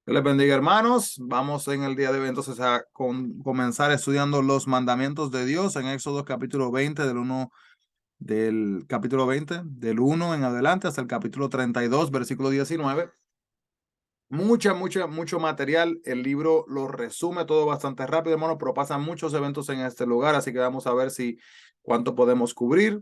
Dios les bendiga, hermanos. Vamos en el día de hoy entonces a comenzar estudiando los mandamientos de Dios en Éxodo capítulo 20 del capítulo 20 del 1 en adelante hasta el capítulo 32 versículo 19. Mucho material. El libro lo resume todo bastante rápido, hermano, pero pasan muchos eventos en este lugar, así que vamos a ver si cuánto podemos cubrir.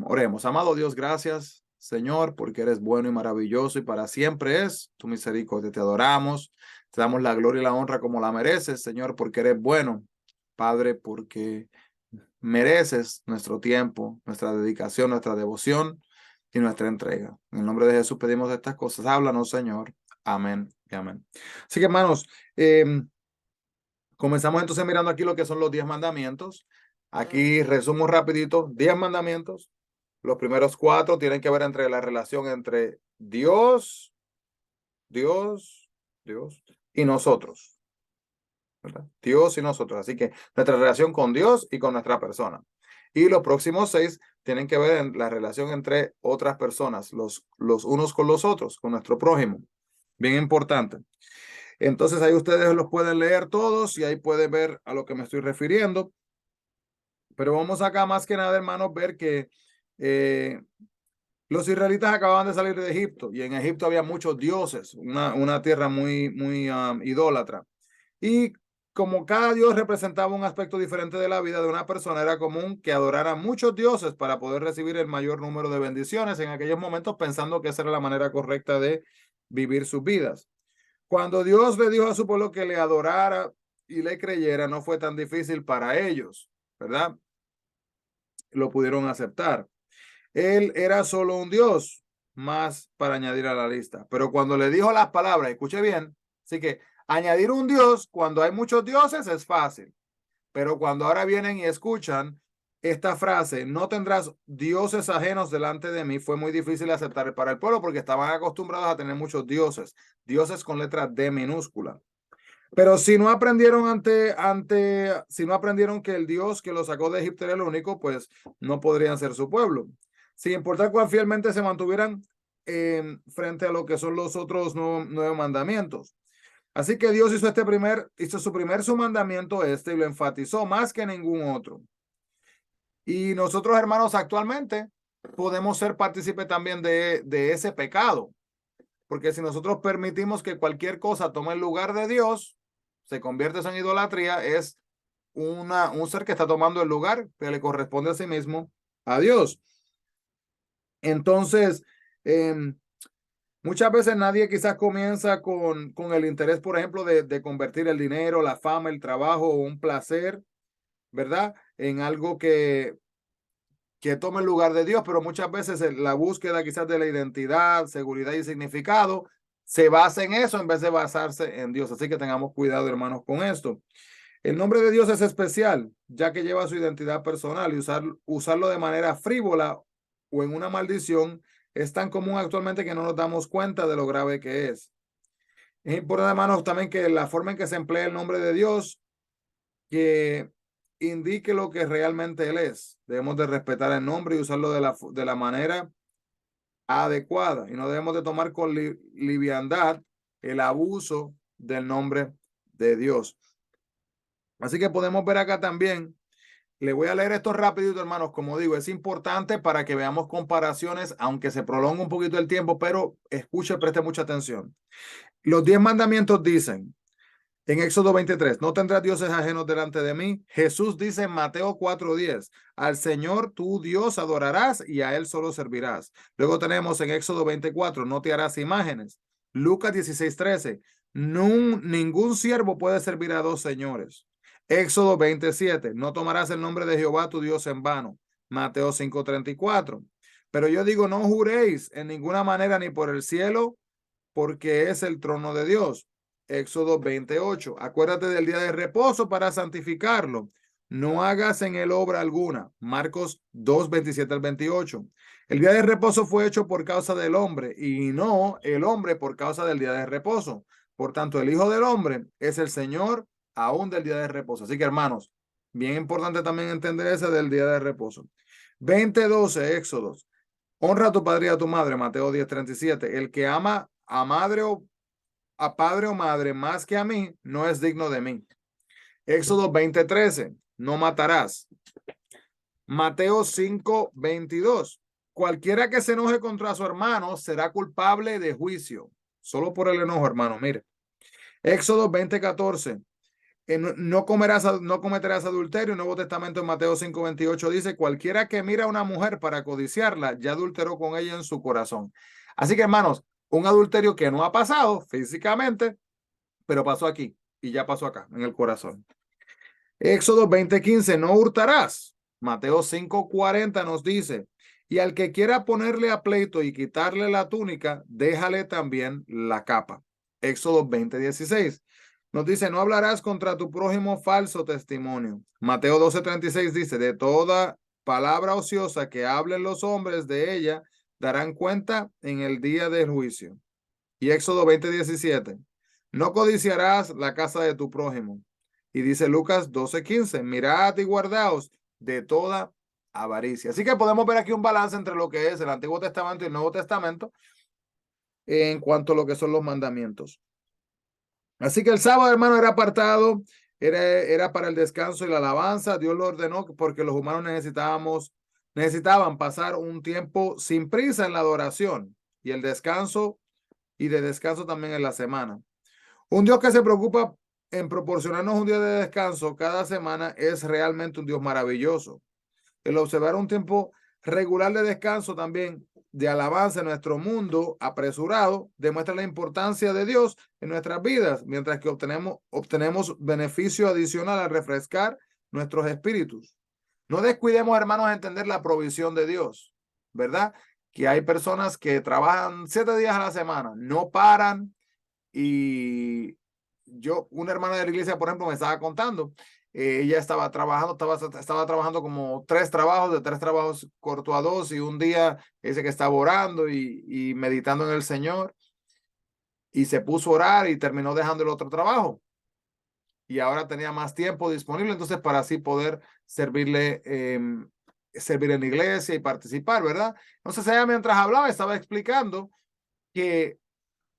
Oremos. Amado Dios, gracias, Señor, porque eres bueno y maravilloso y para siempre es tu misericordia. Te adoramos, te damos la gloria y la honra como la mereces, Señor, porque eres bueno, Padre, porque mereces nuestro tiempo, nuestra dedicación, nuestra devoción y nuestra entrega. En el nombre de Jesús pedimos estas cosas. Háblanos, Señor. Amén y amén. Así que, hermanos, comenzamos entonces mirando aquí lo que son los 10 mandamientos. Aquí resumo rapidito, 10 mandamientos. Los primeros 4 tienen que ver entre la relación entre Dios y nosotros, ¿verdad? Dios y nosotros. Así que nuestra relación con Dios y con nuestra persona. Y los próximos 6 tienen que ver en la relación entre otras personas, los unos con los otros, con nuestro prójimo. Bien importante. Entonces ahí ustedes los pueden leer todos y ahí pueden ver a lo que me estoy refiriendo. Pero vamos acá más que nada, hermanos, ver que los israelitas acababan de salir de Egipto y en Egipto había muchos dioses, una tierra muy idólatra. Y como cada dios representaba un aspecto diferente de la vida de una persona, era común que adorara muchos dioses para poder recibir el mayor número de bendiciones en aquellos momentos, pensando que esa era la manera correcta de vivir sus vidas. Cuando Dios le dijo a su pueblo que le adorara y le creyera, no fue tan difícil para ellos, ¿verdad? Lo pudieron aceptar. Él era solo un Dios más para añadir a la lista. Pero cuando le dijo las palabras, escuche bien, así que añadir un Dios cuando hay muchos dioses es fácil. Pero cuando ahora vienen y escuchan esta frase, no tendrás dioses ajenos delante de mí, fue muy difícil aceptar para el pueblo porque estaban acostumbrados a tener muchos dioses, dioses con letra D minúscula. Pero si no aprendieron si no aprendieron que el Dios que los sacó de Egipto era el único, pues no podrían ser su pueblo. Sin importar cuán fielmente se mantuvieran frente a lo que son los otros nueve mandamientos. Así que Dios hizo su primer su mandamiento y lo enfatizó más que ningún otro. Y nosotros, hermanos, actualmente podemos ser partícipes también de ese pecado. Porque si nosotros permitimos que cualquier cosa tome el lugar de Dios, se convierte en idolatría, es un ser que está tomando el lugar que le corresponde a sí mismo, a Dios. Entonces, eh, muchas veces nadie quizás comienza con el interés, por ejemplo, de convertir el dinero, la fama, el trabajo o un placer, ¿verdad? En algo que tome el lugar de Dios, pero muchas veces la búsqueda quizás de la identidad, seguridad y significado se basa en eso en vez de basarse en Dios. Así que tengamos cuidado, hermanos, con esto. El nombre de Dios es especial, ya que lleva su identidad personal y usarlo de manera frívola o en una maldición es tan común actualmente que no nos damos cuenta de lo grave que es. Es importante, hermanos, también que la forma en que se emplea el nombre de Dios, que indique lo que realmente Él es. Debemos de respetar el nombre y usarlo de la manera adecuada y no debemos de tomar con liviandad el abuso del nombre de Dios. Así que podemos ver acá también, le voy a leer esto rapidito, hermanos, como digo, es importante para que veamos comparaciones, aunque se prolongue un poquito el tiempo, pero escuche, preste mucha atención. Los 10 mandamientos dicen, en Éxodo 23, no tendrás dioses ajenos delante de mí. Jesús dice en Mateo 4:10, al Señor tu Dios adorarás y a Él solo servirás. Luego tenemos en Éxodo 24, no te harás imágenes. Lucas 16:13, ningún siervo puede servir a dos señores. Éxodo 27, no tomarás el nombre de Jehová tu Dios en vano. Mateo 5:34, pero yo digo, no juréis en ninguna manera ni por el cielo, porque es el trono de Dios. Éxodo 28. Acuérdate del día de reposo para santificarlo. No hagas en él obra alguna. Marcos 2, 27 al 28. El día de reposo fue hecho por causa del hombre y no el hombre por causa del día de reposo. Por tanto, el Hijo del Hombre es el Señor aún del día de reposo. Así que, hermanos, bien importante también entender ese del día de reposo. 20:12, Éxodos. Honra a tu padre y a tu madre, Mateo 10:37. El que ama a madre a padre o madre más que a mí, no es digno de mí. Éxodo 20:13, no matarás. Mateo 5:22, cualquiera que se enoje contra su hermano será culpable de juicio. Solo por el enojo, hermano, mire. Éxodo 20:14, no cometerás adulterio. Nuevo Testamento en Mateo 5:28 dice, cualquiera que mira a una mujer para codiciarla, ya adulteró con ella en su corazón. Así que, hermanos, un adulterio que no ha pasado físicamente, pero pasó aquí y ya pasó acá, en el corazón. Éxodo 20:15, no hurtarás. Mateo 5:40 nos dice, y al que quiera ponerle a pleito y quitarle la túnica, déjale también la capa. Éxodo 20:16 nos dice, no hablarás contra tu prójimo falso testimonio. Mateo 12:36 dice, de toda palabra ociosa que hablen los hombres de ella, darán cuenta en el día del juicio. Y Éxodo 20:17, no codiciarás la casa de tu prójimo. Y dice Lucas 12:15, mirad y guardaos de toda avaricia. Así que podemos ver aquí un balance entre lo que es el Antiguo Testamento y el Nuevo Testamento en cuanto a lo que son los mandamientos. Así que el sábado, hermano, era apartado, era para el descanso y la alabanza. Dios lo ordenó porque los humanos necesitaban pasar un tiempo sin prisa en la adoración y el descanso, y de descanso también en la semana. Un Dios que se preocupa en proporcionarnos un día de descanso cada semana es realmente un Dios maravilloso. El observar un tiempo regular de descanso también de alabanza en nuestro mundo apresurado demuestra la importancia de Dios en nuestras vidas, mientras que obtenemos beneficio adicional al refrescar nuestros espíritus. No descuidemos, hermanos, entender la provisión de Dios, ¿verdad? Que hay personas que trabajan 7 días a la semana, no paran, y una hermana de la iglesia, por ejemplo, me estaba contando, ella estaba trabajando como 3 trabajos, de 3 trabajos cortó a 2, y un día dice que estaba orando y meditando en el Señor, y se puso a orar y terminó dejando el otro trabajo. Y ahora tenía más tiempo disponible, entonces para así poder servir en la iglesia y participar, ¿verdad? Entonces ella, mientras hablaba, estaba explicando que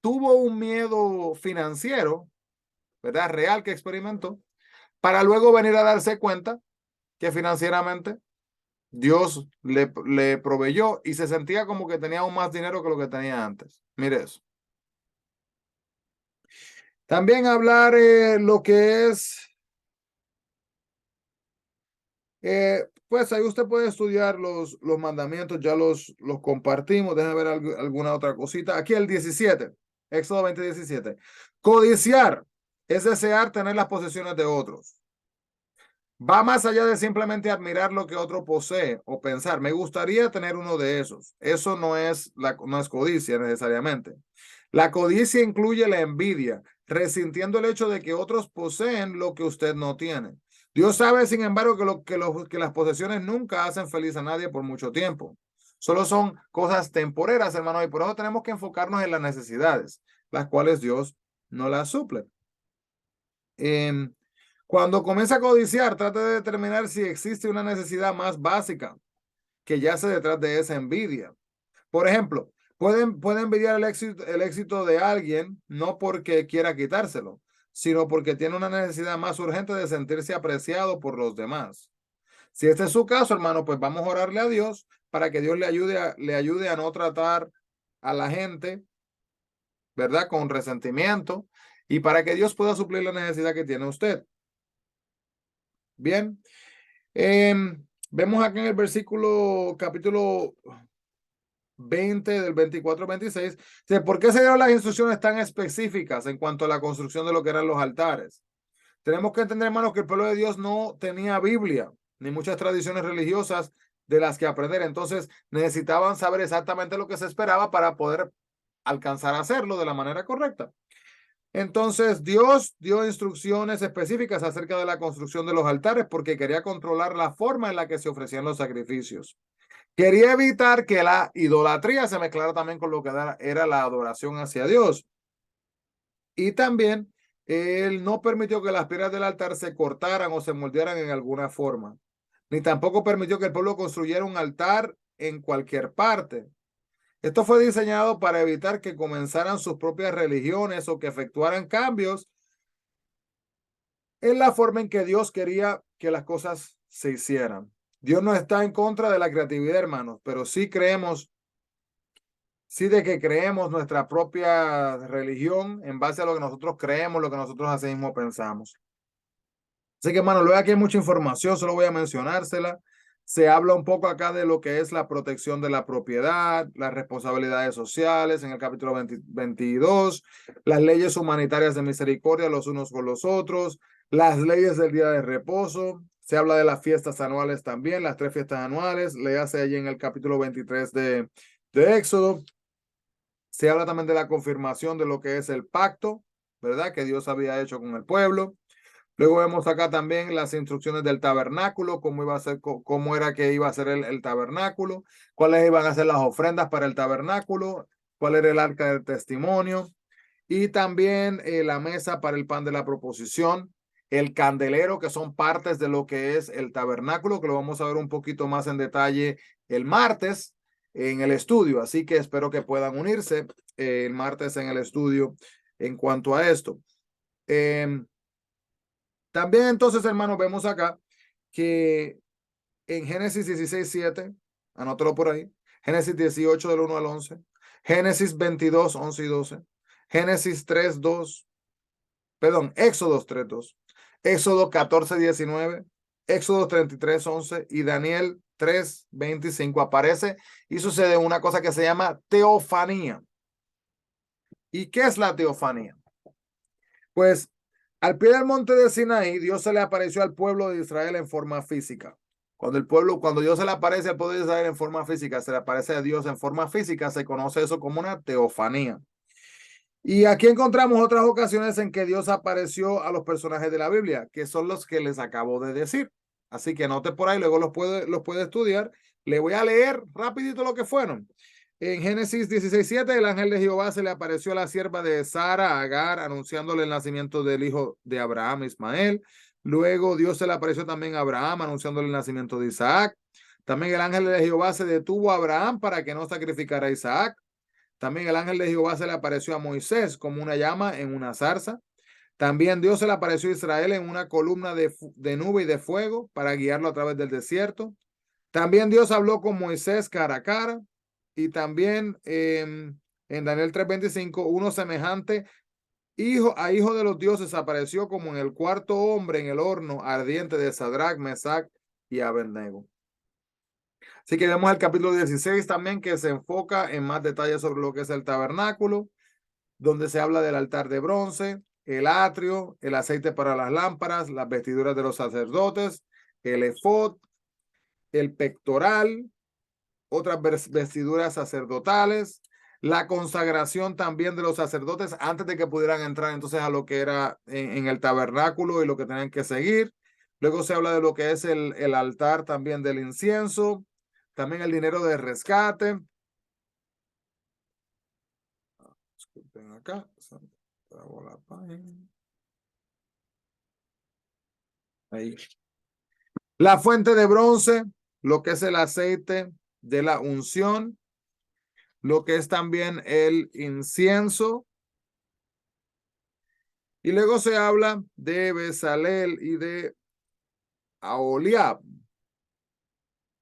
tuvo un miedo financiero, ¿verdad? Real, que experimentó, para luego venir a darse cuenta que financieramente Dios le proveyó y se sentía como que tenía aún más dinero que lo que tenía antes. Mire eso. También hablar lo que es, pues ahí usted puede estudiar los mandamientos, ya los compartimos. Déjame ver alguna otra cosita. Aquí el 17, Éxodo 20:17. Codiciar es desear tener las posesiones de otros. Va más allá de simplemente admirar lo que otro posee o pensar, me gustaría tener uno de esos. Eso no es codicia necesariamente. La codicia incluye la envidia, resintiendo el hecho de que otros poseen lo que usted no tiene. Dios sabe, sin embargo, que las posesiones nunca hacen feliz a nadie por mucho tiempo. Solo son cosas temporeras, hermano, y por eso tenemos que enfocarnos en las necesidades, las cuales Dios no las suple. Cuando comienza a codiciar, trate de determinar si existe una necesidad más básica que yace detrás de esa envidia. Por ejemplo, puede envidiar el éxito de alguien no porque quiera quitárselo, sino porque tiene una necesidad más urgente de sentirse apreciado por los demás. Si este es su caso, hermano, pues vamos a orarle a Dios para que Dios le ayude a no tratar a la gente, ¿verdad? Con resentimiento, y para que Dios pueda suplir la necesidad que tiene usted. Bien. Vemos aquí en el versículo, capítulo 20, del 24 al 26, ¿por qué se dieron las instrucciones tan específicas en cuanto a la construcción de lo que eran los altares? Tenemos que entender, hermanos, que el pueblo de Dios no tenía Biblia, ni muchas tradiciones religiosas de las que aprender. Entonces necesitaban saber exactamente lo que se esperaba para poder alcanzar a hacerlo de la manera correcta. Entonces Dios dio instrucciones específicas acerca de la construcción de los altares porque quería controlar la forma en la que se ofrecían los sacrificios. Quería evitar que la idolatría se mezclara también con lo que era la adoración hacia Dios. Y también él no permitió que las piedras del altar se cortaran o se moldearan en alguna forma. Ni tampoco permitió que el pueblo construyera un altar en cualquier parte. Esto fue diseñado para evitar que comenzaran sus propias religiones o que efectuaran cambios en la forma en que Dios quería que las cosas se hicieran. Dios no está en contra de la creatividad, hermanos, pero sí de que creemos nuestra propia religión en base a lo que nosotros creemos, lo que nosotros así mismo pensamos. Así que, hermano, luego aquí hay mucha información, solo voy a mencionársela. Se habla un poco acá de lo que es la protección de la propiedad, las responsabilidades sociales en el capítulo 22, las leyes humanitarias de misericordia los unos con los otros, las leyes del día de reposo. Se habla de las fiestas anuales también, las 3 fiestas anuales. Léase allí en el capítulo 23 de Éxodo. Se habla también de la confirmación de lo que es el pacto, ¿verdad? Que Dios había hecho con el pueblo. Luego vemos acá también las instrucciones del tabernáculo, cómo iba a ser, cómo era que iba a ser el tabernáculo, cuáles iban a ser las ofrendas para el tabernáculo, cuál era el arca del testimonio y también la mesa para el pan de la proposición, el candelero, que son partes de lo que es el tabernáculo, que lo vamos a ver un poquito más en detalle el martes en el estudio. Así que espero que puedan unirse el martes en el estudio en cuanto a esto. También entonces, hermanos, vemos acá que en Génesis 16:7, anótalo por ahí, Génesis 18 del 1 al 11, Génesis 22, 11 y 12, Génesis 3:2, perdón, Éxodo 3:2, Éxodo 14:19, Éxodo 33:11 y Daniel 3:25 aparece y sucede una cosa que se llama teofanía. ¿Y qué es la teofanía? Pues al pie del monte de Sinaí, Dios se le apareció al pueblo de Israel en forma física. Cuando Dios se le aparece al pueblo de Israel en forma física, se le aparece a Dios en forma física, se conoce eso como una teofanía. Y aquí encontramos otras ocasiones en que Dios apareció a los personajes de la Biblia, que son los que les acabo de decir. Así que anote por ahí, luego los puede estudiar. Le voy a leer rapidito lo que fueron. En Génesis 16:7, el ángel de Jehová se le apareció a la sierva de Sara, Agar, anunciándole el nacimiento del hijo de Abraham, Ismael. Luego Dios se le apareció también a Abraham, anunciándole el nacimiento de Isaac. También el ángel de Jehová se detuvo a Abraham para que no sacrificara a Isaac. También el ángel de Jehová se le apareció a Moisés como una llama en una zarza. También Dios se le apareció a Israel en una columna de nube y de fuego para guiarlo a través del desierto. También Dios habló con Moisés cara a cara. Y también en Daniel 3:25, uno semejante hijo de los dioses apareció como en el cuarto hombre en el horno ardiente de Sadrach, Mesach y Abednego. Así que vemos el capítulo 16 también que se enfoca en más detalles sobre lo que es el tabernáculo, donde se habla del altar de bronce, el atrio, el aceite para las lámparas, las vestiduras de los sacerdotes, el efod, el pectoral, otras vestiduras sacerdotales, la consagración también de los sacerdotes antes de que pudieran entrar entonces a lo que era en el tabernáculo y lo que tenían que seguir. Luego se habla de lo que es el altar también del incienso, también el dinero de rescate. Disculpen acá. Ahí. La fuente de bronce, lo que es el aceite de la unción, lo que es también el incienso. Y luego se habla de Bezalel y de Aholiab.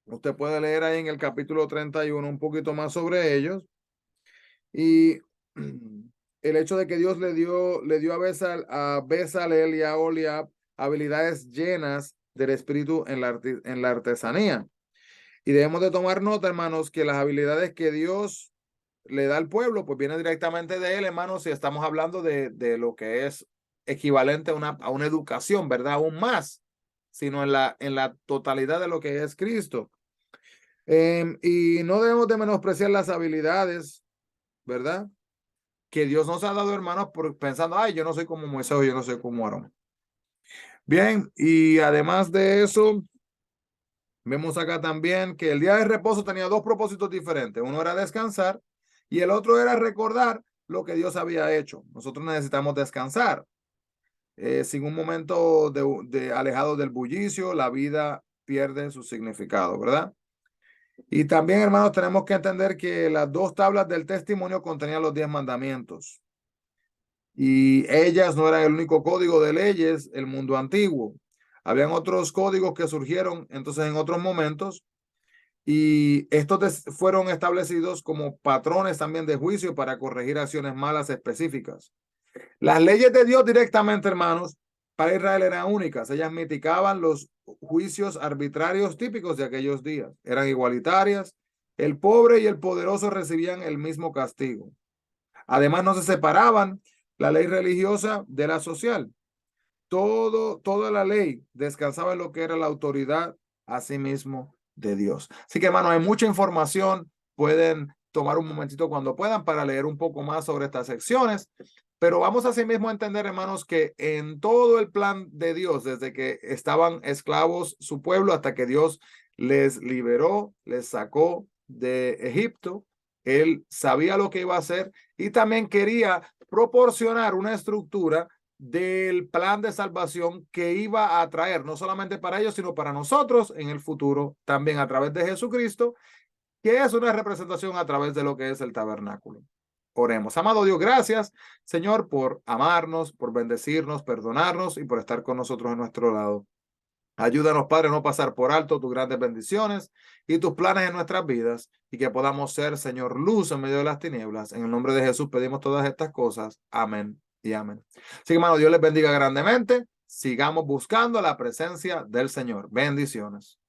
Usted puede leer ahí en el capítulo 31 un poquito más sobre ellos. Y el hecho de que Dios le dio a Bezalel y a Aholiab habilidades llenas del espíritu en la artesanía. Y debemos de tomar nota, hermanos, que las habilidades que Dios le da al pueblo, pues viene directamente de él, hermanos, si estamos hablando de lo que es equivalente a una educación, ¿verdad? Aún más, sino en la totalidad de lo que es Cristo. Y no debemos de menospreciar las habilidades, ¿verdad? Que Dios nos ha dado, hermanos, por pensando, ay, yo no soy como Moisés o yo no soy como Aarón. Bien, y además de eso, vemos acá también que el día de reposo tenía dos propósitos diferentes. Uno era descansar y el otro era recordar lo que Dios había hecho. Nosotros necesitamos descansar. Sin un momento alejado del bullicio, la vida pierde su significado, ¿verdad? Y también, hermanos, tenemos que entender que las dos tablas del testimonio contenían los 10 mandamientos. Y ellas no eran el único código de leyes el mundo antiguo. Habían otros códigos que surgieron entonces en otros momentos y estos fueron establecidos como patrones también de juicio para corregir acciones malas específicas. Las leyes de Dios directamente, hermanos, para Israel eran únicas. Ellas mitigaban los juicios arbitrarios típicos de aquellos días. Eran igualitarias. El pobre y el poderoso recibían el mismo castigo. Además, no se separaban la ley religiosa de la social. Toda la ley descansaba en lo que era la autoridad asimismo de Dios. Así que, hermano, hay mucha información. Pueden tomar un momentito cuando puedan para leer un poco más sobre estas secciones. Pero vamos asimismo a entender, hermanos, que en todo el plan de Dios, desde que estaban esclavos su pueblo hasta que Dios les liberó, les sacó de Egipto, Él sabía lo que iba a hacer y también quería proporcionar una estructura del plan de salvación que iba a traer, no solamente para ellos, sino para nosotros en el futuro, también a través de Jesucristo, que es una representación a través de lo que es el tabernáculo. Oremos. Amado Dios, gracias, Señor, por amarnos, por bendecirnos, perdonarnos y por estar con nosotros en nuestro lado. Ayúdanos, Padre, a no pasar por alto tus grandes bendiciones y tus planes en nuestras vidas y que podamos ser, Señor, luz en medio de las tinieblas. En el nombre de Jesús pedimos todas estas cosas. Amén y amén. Así que, hermano, Dios les bendiga grandemente. Sigamos buscando la presencia del Señor. Bendiciones.